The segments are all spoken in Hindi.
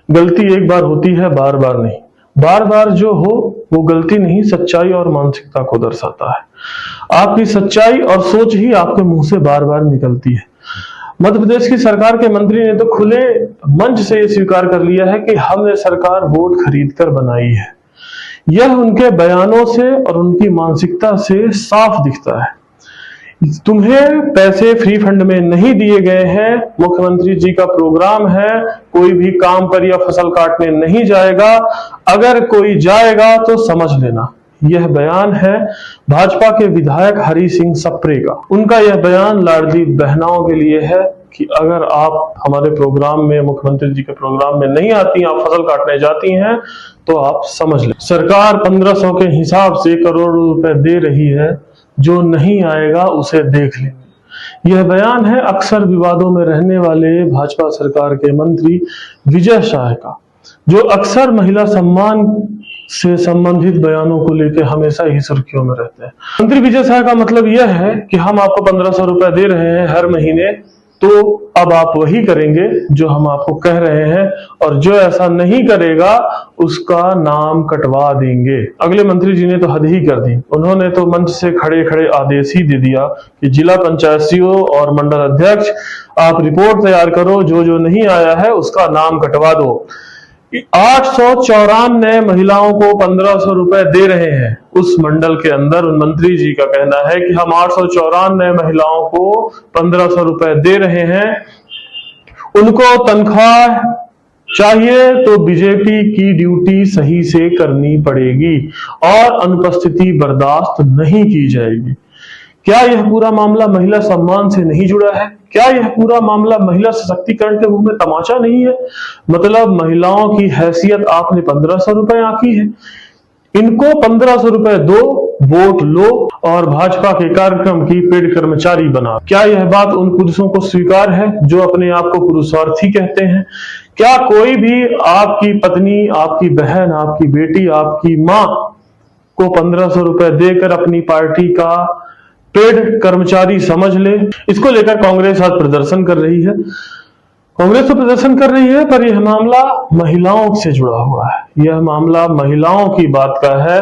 गलती एक बार होती है, बार बार नहीं। बार बार जो हो वो गलती नहीं, सच्चाई और मानसिकता को दर्शाता है। आपकी सच्चाई और सोच ही आपके मुंह से बार बार निकलती है। मध्य प्रदेश की सरकार के मंत्री ने तो खुले मंच से ये स्वीकार कर लिया है कि हमने सरकार वोट खरीद कर बनाई है। यह उनके बयानों से और उनकी मानसिकता से साफ दिखता है। तुम्हें पैसे फ्री फंड में नहीं दिए गए हैं, मुख्यमंत्री जी का प्रोग्राम है, कोई भी काम पर या फसल काटने नहीं जाएगा, अगर कोई जाएगा तो समझ लेना। यह बयान है भाजपा के विधायक हरि सिंह सप्रे का। उनका यह बयान लाडली बहनाओं के लिए है कि अगर आप हमारे प्रोग्राम में, मुख्यमंत्री जी के प्रोग्राम में नहीं आती, आप फसल काटने जाती हैं, तो आप समझ लें सरकार 1500 के हिसाब से करोड़ों रुपए दे रही है, जो नहीं आएगा उसे देख लेंगे। यह बयान है अक्सर विवादों में रहने वाले भाजपा सरकार के मंत्री विजय शाह का, जो अक्सर महिला सम्मान से संबंधित बयानों को लेकर हमेशा ही सुर्खियों में रहते हैं। मंत्री विजय शाह का मतलब यह है कि हम आपको 1500 रुपए दे रहे हैं हर महीने, तो अब आप वही करेंगे जो हम आपको कह रहे हैं, और जो ऐसा नहीं करेगा उसका नाम कटवा देंगे। अगले मंत्री जी ने तो हद ही कर दी। उन्होंने तो मंच से खड़े खड़े आदेश ही दे दिया कि जिला पंचायतियों और मंडल अध्यक्ष आप रिपोर्ट तैयार करो, जो जो नहीं आया है उसका नाम कटवा दो। 894 महिलाओं को 1500 रुपए दे रहे हैं उस मंडल के अंदर। उन मंत्री जी का कहना है कि हम 894 महिलाओं को 1500 रुपए दे रहे हैं, उनको तनख्वाह चाहिए तो बीजेपी की ड्यूटी सही से करनी पड़ेगी और अनुपस्थिति बर्दाश्त नहीं की जाएगी। क्या यह पूरा मामला महिला सम्मान से नहीं जुड़ा है? क्या यह पूरा मामला महिला सशक्तिकरण के मुंह में तमाचा नहीं है? मतलब महिलाओं की हैसियत आपने 1500 रुपए आंकी है, इनको 1500 रुपए दो, वोट लो और भाजपा के कार्यक्रम की पेड कर्मचारी बना। क्या यह बात उन पुरुषों को स्वीकार है जो अपने आप को पुरुषार्थी कहते हैं? क्या कोई भी आपकी पत्नी, आपकी बहन, आपकी बेटी, आपकी मां को 1500 रुपए देकर अपनी पार्टी का पेड कर्मचारी समझ ले? इसको लेकर कांग्रेस आज प्रदर्शन कर रही है। कांग्रेस तो प्रदर्शन कर रही है, पर यह मामला महिलाओं से जुड़ा हुआ है। यह मामला महिलाओं की बात का है।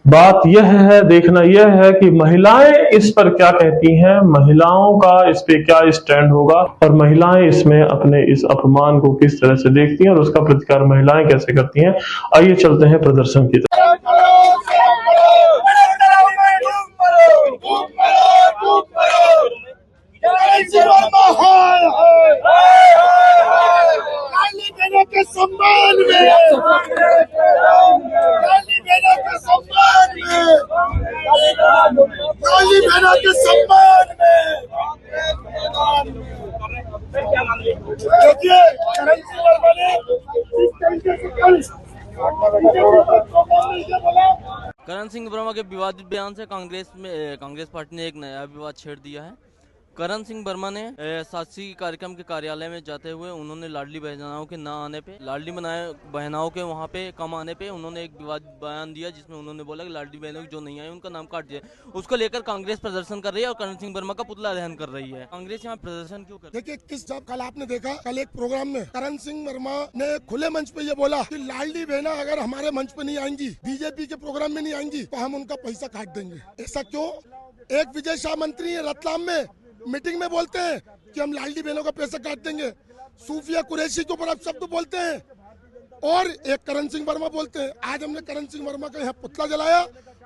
बात यह है, देखना यह है कि महिलाएं इस पर क्या कहती हैं, महिलाओं का इस पे क्या स्टैंड होगा, और महिलाएं इसमें अपने इस अपमान को किस तरह से देखती हैं और उसका प्रतिकार महिलाएं कैसे करती हैं। आइए चलते हैं प्रदर्शन की तरफ। के सम्मान में, काली बहनों के सम्मान में, काली बहनों के सम्मान में। देखिए करण सिंह वर्मा ने इस तरीके से करण सिंह वर्मा के विवादित बयान से कांग्रेस पार्टी ने एक नया विवाद छेड़ दिया है। करण सिंह वर्मा ने शासकीय कार्यक्रम के कार्यालय में जाते हुए उन्होंने लाडली बहनाओं के ना आने पे, लाडली बहनाओं के वहां पे कम आने पे उन्होंने एक विवादित बयान दिया, जिसमें उन्होंने बोला कि लाडली बहनों जो नहीं आए उनका नाम काट दिया। उसको लेकर कांग्रेस प्रदर्शन कर रही है और करण सिंह वर्मा का पुतला दहन कर रही है। कांग्रेस यहाँ प्रदर्शन क्यों कर रही है? देखिए किस जब कल आपने देखा, कल एक प्रोग्राम में करण सिंह वर्मा ने खुले मंच पे ये बोला कि लाडली बहना अगर हमारे मंच पे नहीं आएंगी, बीजेपी के प्रोग्राम में नहीं आएंगी, तो हम उनका पैसा काट देंगे। ऐसा क्यों? एक विजय शाह मंत्री है रतलाम में मीटिंग में बोलते हैं कि हम लाडली बहनों का पैसा काट देंगे। सूफिया कुरैशी के ऊपर आप शब्द बोलते हैं, और एक करण सिंह वर्मा बोलते हैं। आज हमने करण सिंह वर्मा का यहाँ पुतला जलाया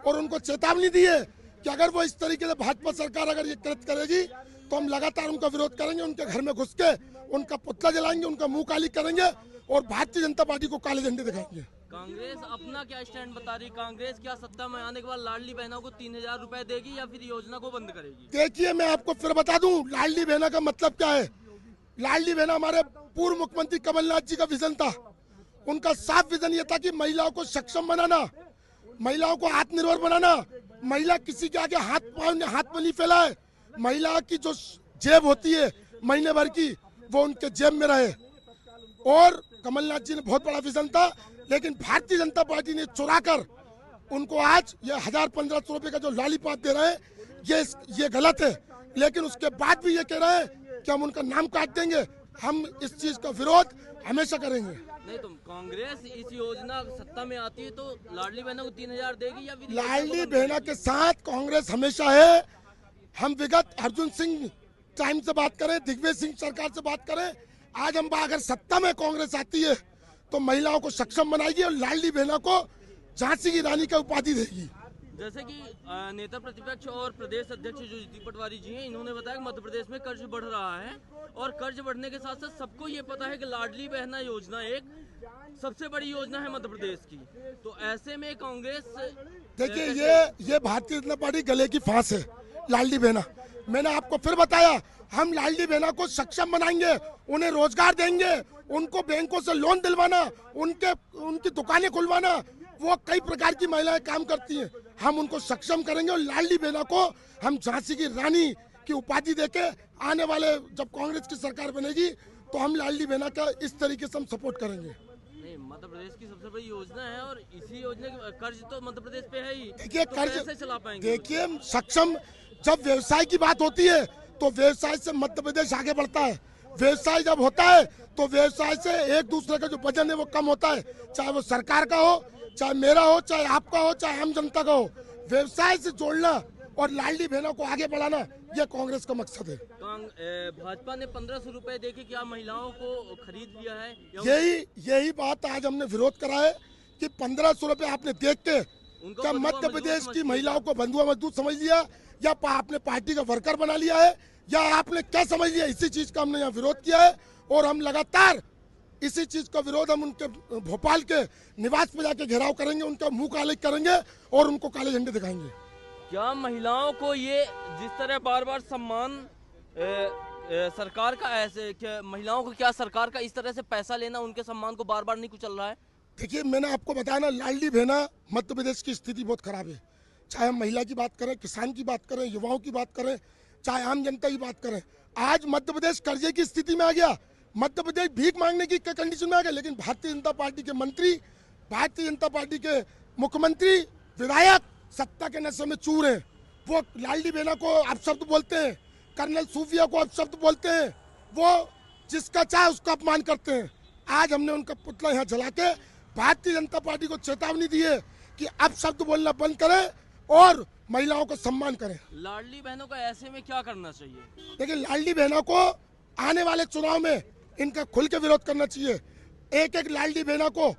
और उनको चेतावनी दी है कि अगर वो इस तरीके से भाजपा सरकार अगर ये कृत्य करेगी तो हम लगातार उनका विरोध करेंगे, उनके घर में घुस के उनका पुतला जलाएंगे, उनका मुंह काली करेंगे और भारतीय जनता पार्टी को काले झंडे दिखाएंगे। कांग्रेस अपना क्या स्टैंड बता रही? कांग्रेस क्या सत्ता में आने के बाद लाडली बहनों को 3000 रुपए देगी या फिर योजना को बंद करेगी? देखिए मैं आपको फिर बता दूं लाडली बहना का मतलब क्या है। लाडली बहना हमारे पूर्व मुख्यमंत्री कमलनाथ जी का विजन था। उनका साफ विजन ये था कि महिलाओं को सक्षम बनाना, महिलाओं को आत्मनिर्भर बनाना, महिला किसी के आगे हाथ में नहीं फैलाए, महिला की जो जेब होती है महीने भर की वो उनके जेब में रहे। और कमलनाथ जी ने बहुत बड़ा विजन था, लेकिन भारतीय जनता पार्टी ने चुराकर उनको आज ये 1000-1500 रुपए का जो लॉलीपॉप दे रहे हैं ये गलत है। लेकिन उसके बाद भी ये कह रहे हैं कि हम उनका नाम काट देंगे। हम इस चीज का विरोध हमेशा करेंगे। नहीं तो कांग्रेस इस योजना सत्ता में आती है तो लाडली बहनों को 3,000 देगी या फिर लाडली बहना के साथ कांग्रेस हमेशा है। हम विगत अर्जुन सिंह टाइम से बात करें, दिग्विजय सिंह सरकार से बात करें, आज हम अगर सत्ता में कांग्रेस आती है तो महिलाओं को सक्षम बनाएगी और लाडली बहना को झांसी की रानी का उपाधि देगी। जैसे कि नेता प्रतिपक्ष और प्रदेश अध्यक्ष जो जीतू पटवारी जी हैं, इन्होंने बताया कि मध्य प्रदेश में कर्ज बढ़ रहा है और कर्ज बढ़ने के साथ साथ सबको ये पता है कि लाडली बहना योजना एक सबसे बड़ी योजना है मध्य प्रदेश की। तो ऐसे में कांग्रेस देखिए ये भारतीय जनता पार्टी गले की फांस है लाडली बहना। मैंने आपको फिर बताया, हम लाडली बहना को सक्षम बनाएंगे, उन्हें रोजगार देंगे, उनको बैंकों से लोन दिलवाना, उनकी दुकानें खुलवाना, वो कई प्रकार की महिलाएं काम करती हैं, हम उनको सक्षम करेंगे और लाडली बहना को हम झांसी की रानी की उपाधि देके आने वाले जब कांग्रेस की सरकार बनेगी तो हम लाडली बहना का इस तरीके से हम सपोर्ट करेंगे। नहीं, मध्य प्रदेश की सबसे बड़ी योजना है और इसी योजना के कर्ज तो मध्य प्रदेश पे है ही। देखिए तो कर्ज कैसे चला पाएंगे? देखिए सक्षम, जब व्यवसाय की बात होती है तो व्यवसाय से मध्य प्रदेश आगे बढ़ता है। व्यवसाय जब होता है तो व्यवसाय से एक दूसरे का जो वजन है वो कम होता है, चाहे वो सरकार का हो, चाहे मेरा हो, चाहे आपका हो, चाहे आम जनता का हो। व्यवसाय से जोड़ना और लाडली बहनों को आगे बढ़ाना ये कांग्रेस का मकसद है। भाजपा ने 1,500 रुपए देके क्या महिलाओं को खरीद लिया है? यही बात आज हमने विरोध करा है कि 1,500 रुपए आपने देख के क्या मध्य प्रदेश की महिलाओं को बंधुआ मजदूर समझ लिया या आपने पार्टी का वर्कर बना लिया है या आपने क्या समझ लिया? इसी चीज का हमने यहाँ विरोध किया है और हम लगातार इसी चीज का विरोध हम उनके भोपाल के निवास पे जाके घेराव करेंगे, उनका मुंह काले करेंगे और उनको काले झंडे दिखाएंगे। क्या महिलाओं को ये जिस तरह बार बार सम्मान सरकार का ऐसे क्या महिलाओं को क्या सरकार का इस तरह से पैसा लेना उनके सम्मान को बार बार नहीं कुचल रहा है? देखिए मैंने आपको बताया ना, लाडली बहना मध्य प्रदेश की स्थिति बहुत खराब है। चाहे हम महिला की बात करें, किसान की बात करें, युवाओं की बात करें, चाहे आम जनता की बात करें, आज मध्य प्रदेश कर्जे की स्थिति में आ गया, मध्य प्रदेश भीख मांगने की कंडीशन में आ गया। लेकिन भारतीय जनता पार्टी के मंत्री, भारतीय जनता पार्टी के मुख्यमंत्री, विधायक सत्ता के नशे में चूर हैं। वो लाडली बहना को अपशब्द बोलते हैं, कर्नल सूफिया को अपशब्द बोलते हैं, वो जिसका चाहे उसका अपमान करते हैं। आज हमने उनका पुतला यहाँ जला के भारतीय जनता पार्टी को चेतावनी दी है कि अपशब्द बोलना बंद करें और महिलाओं को सम्मान करें। लाडली बहनों का ऐसे में क्या करना चाहिए? देखिए लाडली बहनों को आने वाले चुनाव में इनका खुल के विरोध करना चाहिए। एक एक लाडली बहना को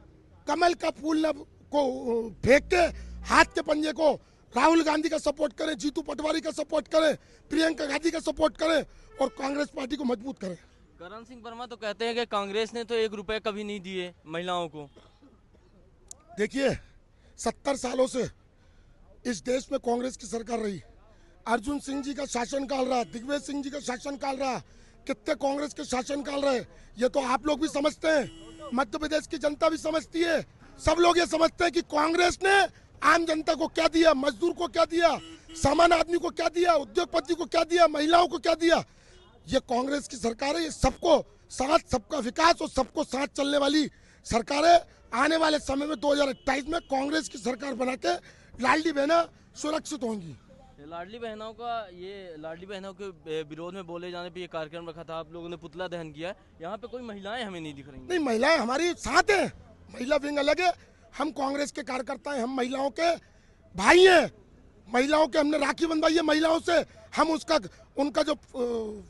कमल का फूल को फेंक के हाथ के पंजे को राहुल गांधी का सपोर्ट करें, जीतू पटवारी का सपोर्ट करें, प्रियंका गांधी का सपोर्ट करें और कांग्रेस पार्टी को मजबूत करें। करण सिंह वर्मा तो कहते हैं कि कांग्रेस ने तो 1 रुपए कभी नहीं दिए महिलाओं को। देखिए 70 सालों से इस देश में कांग्रेस की सरकार रही। अर्जुन सिंह जी का शासनकाल रहा, दिग्विजय सिंह जी का शासनकाल रहा, कितने कांग्रेस के शासनकाल रहे, ये तो आप लोग भी समझते हैं, मध्य प्रदेश की जनता भी समझती है। सब लोग ये समझते हैं कि कांग्रेस ने आम जनता को क्या दिया, मजदूर को क्या दिया, सामान्य आदमी को क्या दिया, उद्योगपति को क्या दिया, महिलाओं को क्या दिया। ये कांग्रेस की सरकार है, ये सबको साथ, सबका विकास और सबको साथ चलने वाली सरकार है। आने वाले समय में 2028 में कांग्रेस की सरकार बना के लाडली बहना सुरक्षित होंगी। लाडली बहनों के विरोध में बोले जाने पे ये कार्यक्रम रखा था, आप लोगों ने पुतला दहन किया है, यहाँ पे कोई महिलाएं हमें नहीं दिख रही। नहीं, महिलाएं हमारी साथ हैं, महिला विंग अलग है, हम कांग्रेस के कार्यकर्ता हैं, हम महिलाओं के भाई हैं, महिलाओं के हमने राखी बंधवाई है महिलाओं से। हम उनका जो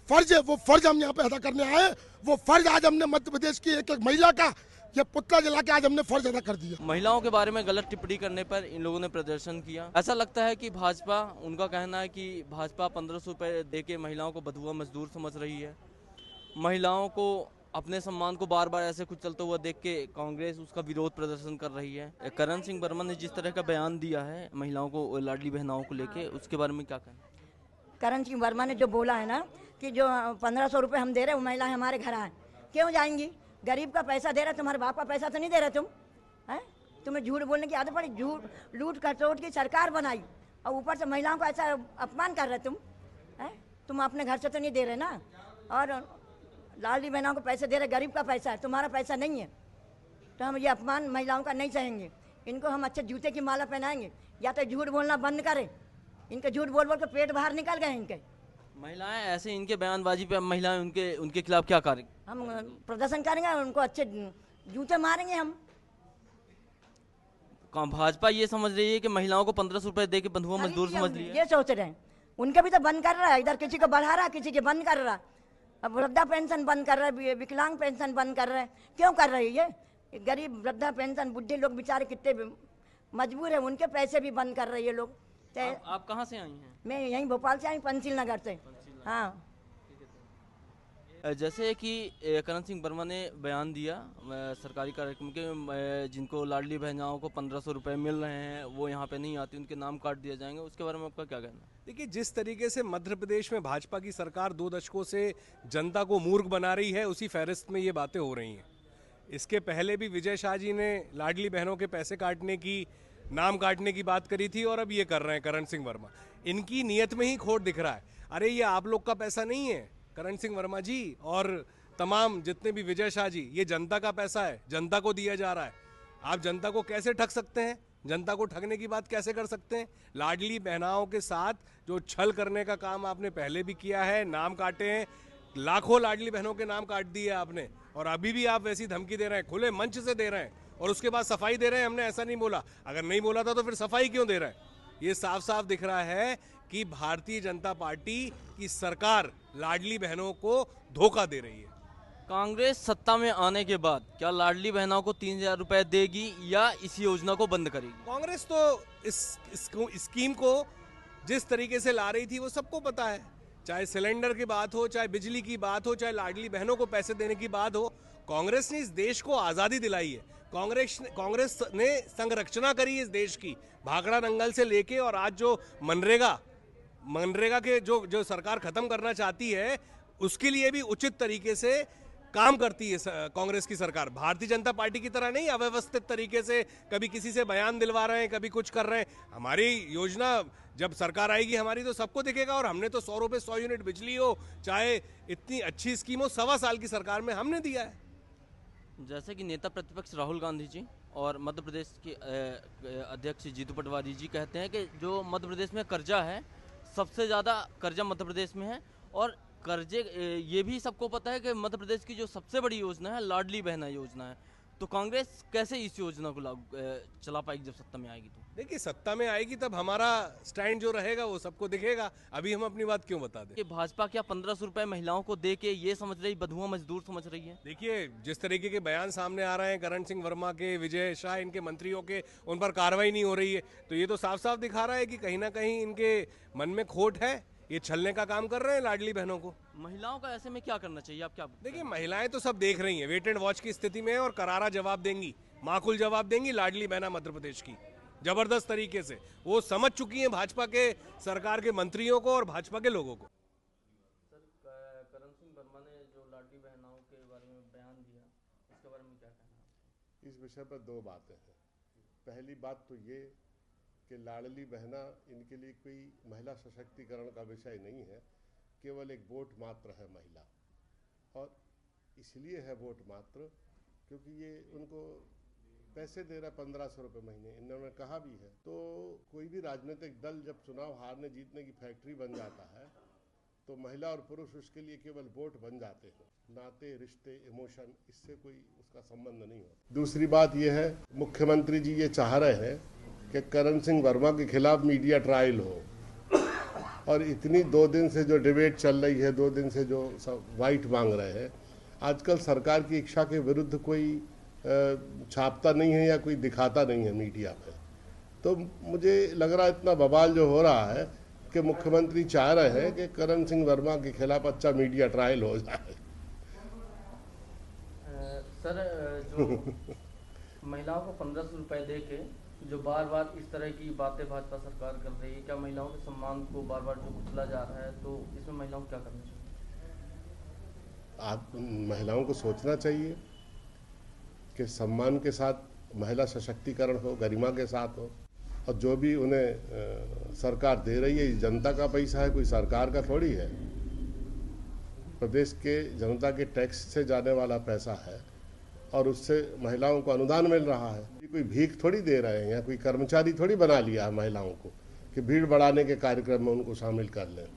फर्ज है वो फर्ज हम यहाँ पे अदा करने आए हैं। वो फर्ज आज हमने मध्य प्रदेश की एक एक महिला का ये पुतला जला के आज हमने फर्ज अदा कर दिया। महिलाओं के बारे में गलत टिप्पणी करने पर इन लोगों ने प्रदर्शन किया। ऐसा लगता है कि भाजपा, उनका कहना है कि भाजपा 1,500 रुपए देके महिलाओं को बंधुआ मजदूर समझ रही है। महिलाओं को अपने सम्मान को बार बार ऐसे कुछ चलते हुआ देख के कांग्रेस उसका विरोध प्रदर्शन कर रही है। करण सिंह वर्मा ने जिस तरह का बयान दिया है महिलाओं को, लाडली बहनाओं को लेके, उसके बारे में क्या कहना? करण सिंह वर्मा ने जो बोला है ना कि जो 1,500 रुपये हम दे रहे हैं वो महिलाएं हमारे घर आए, क्यों जाएंगी? गरीब का पैसा दे रहे, तुम्हारे बाप का पैसा तो नहीं दे रहे तुम हैं? तुम्हें झूठ बोलने की आदत पड़ी, झूठ लूट खसोट की सरकार बनाई और ऊपर से महिलाओं को ऐसा अपमान कर रहे तुम हैं? तुम अपने घर से तो नहीं दे रहे ना, और लाडली बहनों को पैसे दे रहे, गरीब का पैसा है, तुम्हारा पैसा नहीं है। तो हम ये अपमान महिलाओं का नहीं सहेंगे। इनको हम अच्छे जूते की माला पहनाएंगे, या तो झूठ बोलना बंद करें। इनके झूठ बोल बोल के पेट बाहर निकल गए इनके। महिलाएं ऐसे इनके बयानबाजी पे महिलाएं उनके खिलाफ क्या करें? हम प्रदर्शन करेंगे, उनको अच्छे जूते मारेंगे हम। भाजपा ये समझ रही है कि महिलाओं को 1500 रुपए दे के बंधुआ मजदूर समझ लिया है। ये सोच रहे हैं, उनके भी तो बंद कर रहा है, इधर किसी को बढ़ा रहा है, किसी के बंद कर रहा है। अब वृद्धा पेंशन बंद कर रहा है, विकलांग पेंशन बंद कर रहा है। क्यों कर रही है ये? गरीब वृद्धा पेंशन, बुढ़े लोग बेचारे कितने मजबूर है, उनके पैसे भी बंद कर रही है लोग। आप कहाँ से आई हैं? मैं यहीं भोपाल से आई, पंचशील नगर से। हाँ, जैसे कि करण सिंह वर्मा ने बयान दिया सरकारी कार्यक्रम के, जिनको लाडली बहनाओं को 1500 रुपए मिल रहे हैं वो यहाँ पे नहीं आती, उनके नाम काट दिए जाएंगे, उसके बारे में आपका क्या कहना है? देखिए, जिस तरीके से मध्य प्रदेश में भाजपा की सरकार 2 दशकों से जनता को मूर्ख बना रही है, उसी फहरिस्त में ये बातें हो रही हैं। इसके पहले भी विजय शाह जी ने लाडली बहनों के पैसे काटने की, नाम काटने की बात करी थी, और अब ये कर रहे हैं करण सिंह वर्मा। इनकी नीयत में ही खोट दिख रहा है। अरे ये आप लोग का पैसा नहीं है करण सिंह वर्मा जी और तमाम जितने भी विजय शाह जी, ये जनता का पैसा है, जनता को दिया जा रहा है। आप जनता को कैसे ठग सकते हैं? जनता को ठगने की बात कैसे कर सकते हैं? लाडली बहनाओं के साथ जो छल करने का काम आपने पहले भी किया है, नाम काटे हैं, लाखों लाडली बहनों के नाम काट दिए आपने, और अभी भी आप वैसी धमकी दे रहे हैं, खुले मंच से दे रहे हैं, और उसके बाद सफाई दे रहे हैं। हमने ऐसा नहीं बोला, अगर नहीं बोला था तो फिर सफाई क्यों दे रहे हैं? ये साफ साफ दिख रहा है कि भारतीय जनता पार्टी की सरकार लाडली बहनों को धोखा दे रही है। कांग्रेस सत्ता में आने के बाद क्या लाडली बहनों को 3000 रुपए देगी या इस योजना को बंद करेगी? कांग्रेस तो इस स्कीम को जिस तरीके से ला रही थी वो सबको पता है। चाहे सिलेंडर की बात हो, चाहे बिजली की बात हो, चाहे लाडली बहनों को पैसे देने की बात हो, कांग्रेस ने इस देश को आजादी दिलाई है। कांग्रेस ने संरचना करी इस देश की, भाखड़ा दंगल से लेके, और आज जो मनरेगा के जो सरकार खत्म करना चाहती है, उसके लिए भी उचित तरीके से काम करती है कांग्रेस की सरकार। भारतीय जनता पार्टी की तरह नहीं अव्यवस्थित तरीके से कभी किसी से बयान दिलवा रहे हैं, कभी कुछ कर रहे हैं। हमारी योजना जब सरकार आएगी हमारी तो सबको दिखेगा, और हमने तो 100 रुपए 100 यूनिट बिजली हो, चाहे इतनी अच्छी स्कीम हो, 1.25 साल की सरकार में हमने दिया है। जैसे कि नेता प्रतिपक्ष राहुल गांधी जी और मध्य प्रदेश के अध्यक्ष जीतू पटवारी जी कहते हैं कि जो मध्य प्रदेश में कर्जा है, सबसे ज़्यादा कर्जा मध्य प्रदेश में है, और कर्जे ये भी सबको पता है कि मध्य प्रदेश की जो सबसे बड़ी योजना है लाडली बहना योजना है। तो कांग्रेस कैसे इस योजना को चला पाएगी जब सत्ता में आएगी? तो देखिए, सत्ता में आएगी तब हमारा स्टैंड जो रहेगा वो सबको दिखेगा। अभी हम अपनी बात क्यों बता दें? कि भाजपा क्या 1500 रुपए महिलाओं को दे के ये समझ रही, बंधुआ मजदूर समझ रही है? देखिए, जिस तरीके के बयान सामने आ रहे हैं करण सिंह वर्मा के, विजय शाह, इनके मंत्रियों के, उन पर कार्रवाई नहीं हो रही है, तो ये तो साफ साफ दिखा रहा है कि कहीं ना कहीं इनके मन में खोट है। ये छलने का काम कर रहे हैं लाडली बहनों को। महिलाओं का ऐसे में क्या करना चाहिए, आप क्या? देखिए, महिलाएं तो सब देख रही हैं, वेट एंड वॉच की स्थिति में है, और करारा जवाब देंगी, माकूल जवाब देंगी लाडली बहना मध्य प्रदेश की, जबरदस्त तरीके से। वो समझ चुकी हैं भाजपा के सरकार के मंत्रियों को और भाजपा के लोगों को। सर, करण सिंह वर्मा ने जो लाडली बहनाओं के बारे में बयान दिया, इसके बारे में क्या कहना है? इस विषय पर 2 बातें हैं। पहली बात तो ये कि लाडली बहना इनके लिए कोई महिला सशक्तिकरण का विषय नहीं है, केवल एक वोट मात्र है महिला, और इसलिए है वोट मात्र क्योंकि ये उनको पैसे दे रहा है 1500 रुपये महीने, इन्होंने कहा भी है। तो कोई भी राजनीतिक दल जब चुनाव हारने जीतने की फैक्ट्री बन जाता है तो महिला और पुरुष उसके लिए केवल वोट बन जाते हैं, नाते, रिश्ते, इमोशन, इससे कोई उसका संबंध नहीं होता। दूसरी बात यह है, मुख्यमंत्री जी ये चाह रहे हैं कि करण सिंह वर्मा के खिलाफ मीडिया ट्रायल हो, और इतनी 2 दिन से जो डिबेट चल रही है, 2 दिन से जो सब वाइट मांग रहे हैं, आजकल सरकार की इच्छा के विरुद्ध कोई छापता नहीं है या कोई दिखाता नहीं है मीडिया पे। तो मुझे लग रहा है इतना बवाल जो हो रहा है कि मुख्यमंत्री चाह रहे हैं कि करण सिंह वर्मा के खिलाफ अच्छा मीडिया ट्रायल हो जाए। सर, जो महिलाओं को 1500 रुपए दे के जो बार बार इस तरह की बातें भाजपा सरकार कर रही है, क्या महिलाओं के सम्मान को बार बार जो कुचला जा रहा है, तो इसमें महिलाओं को क्या करना चाहिए? आप महिलाओं को सोचना चाहिए कि सम्मान के साथ महिला सशक्तिकरण हो, गरिमा के साथ हो, और जो भी उन्हें सरकार दे रही है, जनता का पैसा है, कोई सरकार का थोड़ी है, प्रदेश के जनता के टैक्स से जाने वाला पैसा है, और उससे महिलाओं को अनुदान मिल रहा है। कोई भीख थोड़ी दे रहे हैं, या कोई कर्मचारी थोड़ी बना लिया है महिलाओं को कि भीड़ बढ़ाने के कार्यक्रम में उनको शामिल कर लें।